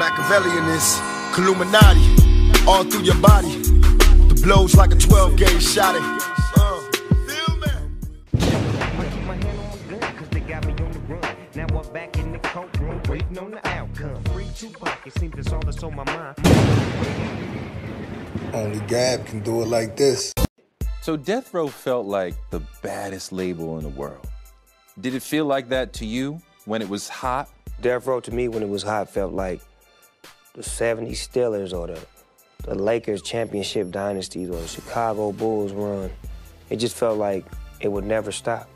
Machiavellian is Illuminati, all through your body. The blows like a 12-gauge shot. Feel me? I keep my hand on my gun, cause they got me on the run. Now I'm back in the courtroom, waiting on the outcome. Free Tupac, it seems that's all that's on my mind. Only Gab can do it like this. So Death Row felt like the baddest label in the world. Did it feel like that to you when it was hot? Death Row to me when it was hot felt like the 70s Steelers or the Lakers championship dynasties or the Chicago Bulls run. It just felt like it would never stop.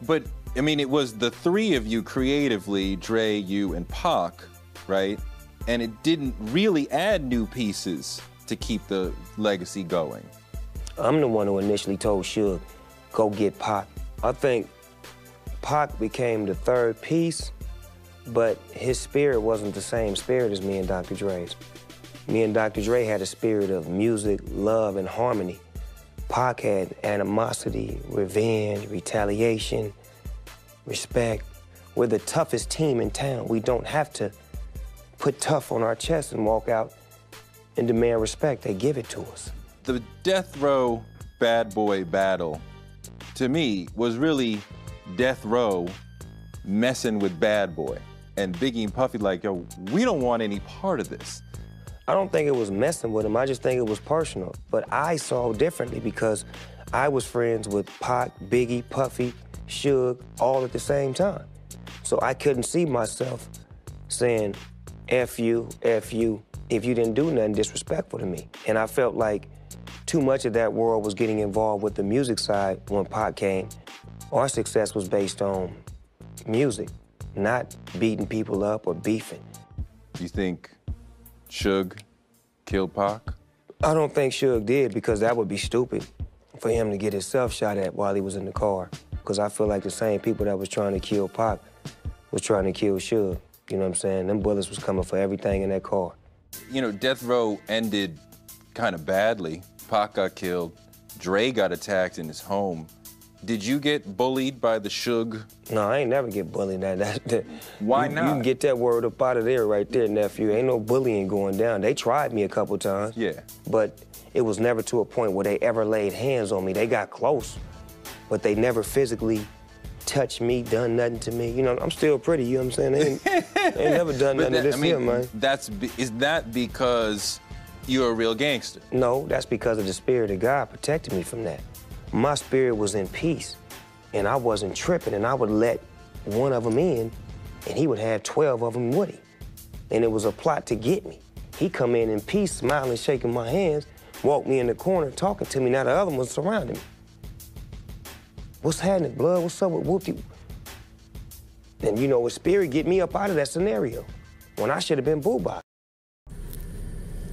But, I mean, it was the three of you creatively, Dre, you, and Pac, right? And it didn't really add new pieces to keep the legacy going. I'm the one who initially told Suge, go get Pac. I think Pac became the third piece, but his spirit wasn't the same spirit as me and Dr. Dre's. Me and Dr. Dre had a spirit of music, love, and harmony. Pac had animosity, revenge, retaliation, respect. We're the toughest team in town. We don't have to put tough on our chest and walk out and demand respect. They give it to us. The Death Row Bad Boy battle, to me, was really Death Row messing with Bad Boy. And Biggie and Puffy like, yo, we don't want any part of this. I don't think it was messing with him. I just think it was personal. But I saw differently because I was friends with Pac, Biggie, Puffy, Suge, all at the same time. So I couldn't see myself saying, F you, if you didn't do nothing disrespectful to me. And I felt like too much of that world was getting involved with the music side when Pac came. Our success was based on music, not beating people up or beefing. You think Suge killed Pac? I don't think Suge did because that would be stupid for him to get himself shot at while he was in the car. Because I feel like the same people that was trying to kill Pac was trying to kill Suge. You know what I'm saying? Them bullets was coming for everything in that car. You know, Death Row ended kind of badly. Pac got killed. Dre got attacked in his home. Did you get bullied by the Suge? No, I ain't never get bullied. Why not? You can get that word up out of there right there, nephew. Ain't no bullying going down. They tried me a couple times. Yeah. But it was never to a point where they ever laid hands on me. They got close, but they never physically touched me, done nothing to me. You know, I'm still pretty, you know what I'm saying? They ain't never done nothing to this here, man. Is that because you're a real gangster? No, that's because of the spirit of God protected me from that. My spirit was in peace, and I wasn't tripping, and I would let one of them in, and he would have 12 of them with him. And it was a plot to get me. He come in peace, smiling, shaking my hands, walked me in the corner, talking to me. Now the other one was surrounding me. What's happening, blood? What's up with Whoopty? And you know, his spirit get me up out of that scenario when I should have been boo-bye.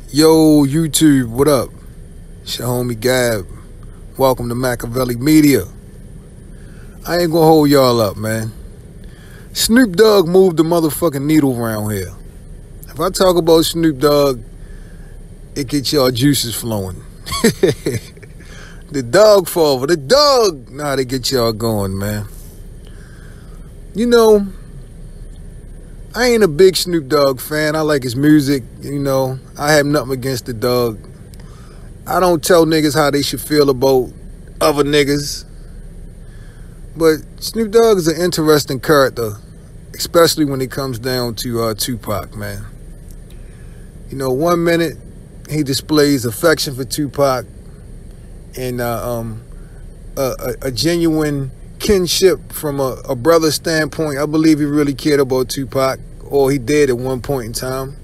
Yo, YouTube, what up? It's your homie Gab. Welcome to Machiavelli Media. I ain't gonna hold y'all up, man. Snoop Dogg moved the motherfucking needle around here. If I talk about Snoop Dogg, it gets y'all juices flowing. The dog father, the dog. Nah, they get y'all going, man. You know, I ain't a big Snoop Dogg fan. I like his music, you know. I have nothing against the dog. I don't tell niggas how they should feel about other niggas. But Snoop Dogg is an interesting character, especially when it comes down to Tupac, man. You know, 1 minute he displays affection for Tupac and a genuine kinship from a brother standpoint. I believe he really cared about Tupac, or he did at one point in time.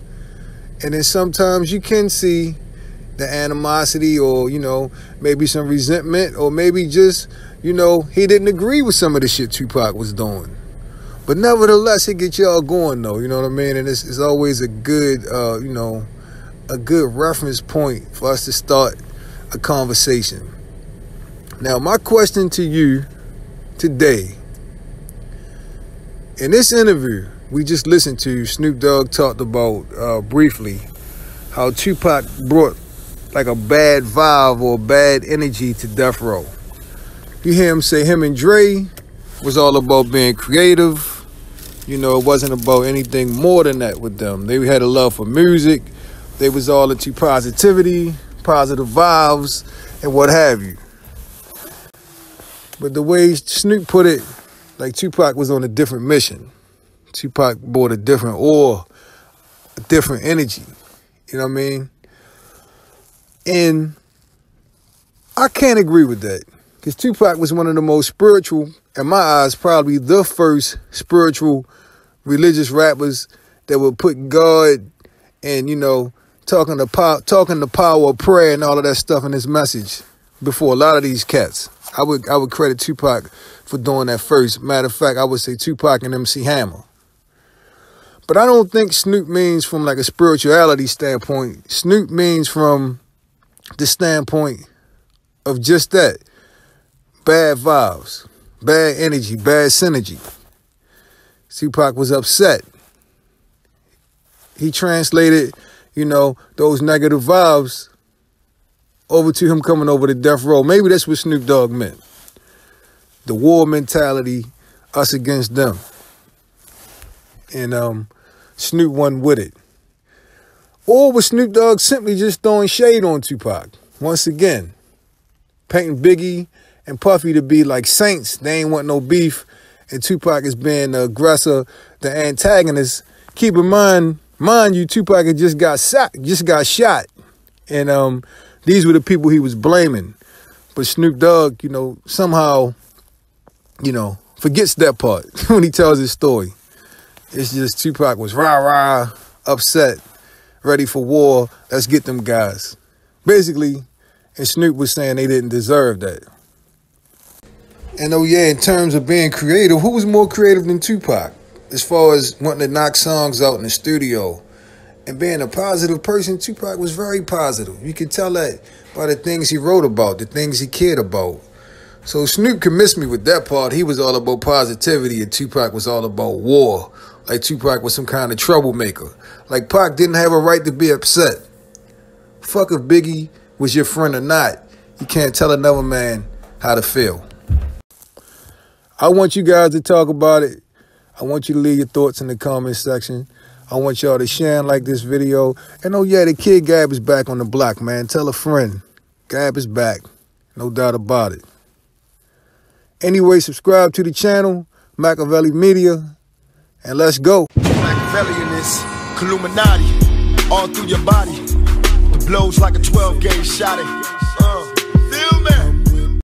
And then sometimes you can see the animosity, or, you know, maybe some resentment, or maybe just, you know, he didn't agree with some of the shit Tupac was doing. But nevertheless, it gets y'all going, though, you know what I mean? And it's always a good, you know, a good reference point for us to start a conversation. Now, my question to you today, in this interview we just listened to, Snoop Dogg talked about briefly how Tupac brought like a bad vibe or bad energy to Death Row. You hear him say him and Dre was all about being creative, You know, it wasn't about anything more than that with them. They had a love for music. They was all into positivity, positive vibes, and what have you. But the way Snoop put it, like Tupac was on a different mission. Tupac brought a different aura, a different energy. You know what I mean? And I can't agree with that. Because Tupac was one of the most spiritual, in my eyes, probably the first spiritual religious rappers that would put God and, you know, talking the power of prayer and all of that stuff in his message before a lot of these cats. I would credit Tupac for doing that first. Matter of fact, I would say Tupac and MC Hammer. But I don't think Snoop means from like a spirituality standpoint. Snoop means from the standpoint of just that. Bad vibes, bad energy, bad synergy. Tupac was upset. He translated, you know, those negative vibes over to him coming over to death row. Maybe that's what Snoop Dogg meant. The war mentality, us against them. And Snoop wasn't with it. Or was Snoop Dogg simply just throwing shade on Tupac? Once again, painting Biggie and Puffy to be like saints. They ain't want no beef. And Tupac is being the aggressor, the antagonist. Keep in mind you, Tupac had just got shot. And these were the people he was blaming. But Snoop Dogg, you know, somehow, you know, forgets that part when he tells his story. It's just Tupac was rah-rah, upset, ready for war. Let's get them guys. Basically, and Snoop was saying they didn't deserve that. And oh yeah, in terms of being creative, who was more creative than Tupac? As far as wanting to knock songs out in the studio and being a positive person, Tupac was very positive. You could tell that by the things he wrote about, the things he cared about. So Snoop can miss me with that part. He was all about positivity and Tupac was all about war. Like Tupac was some kind of troublemaker. Like Pac didn't have a right to be upset. Fuck if Biggie was your friend or not. You can't tell another man how to feel. I want you guys to talk about it. I want you to leave your thoughts in the comment section. I want y'all to share and like this video. And oh yeah, the kid Gab is back on the block, man. Tell a friend. Gab is back. No doubt about it. Anyway, subscribe to the channel, Machiavelli Media, and let's go. Machiavelli in this Illuminati, all through your body. The blows like a 12-gauge shot.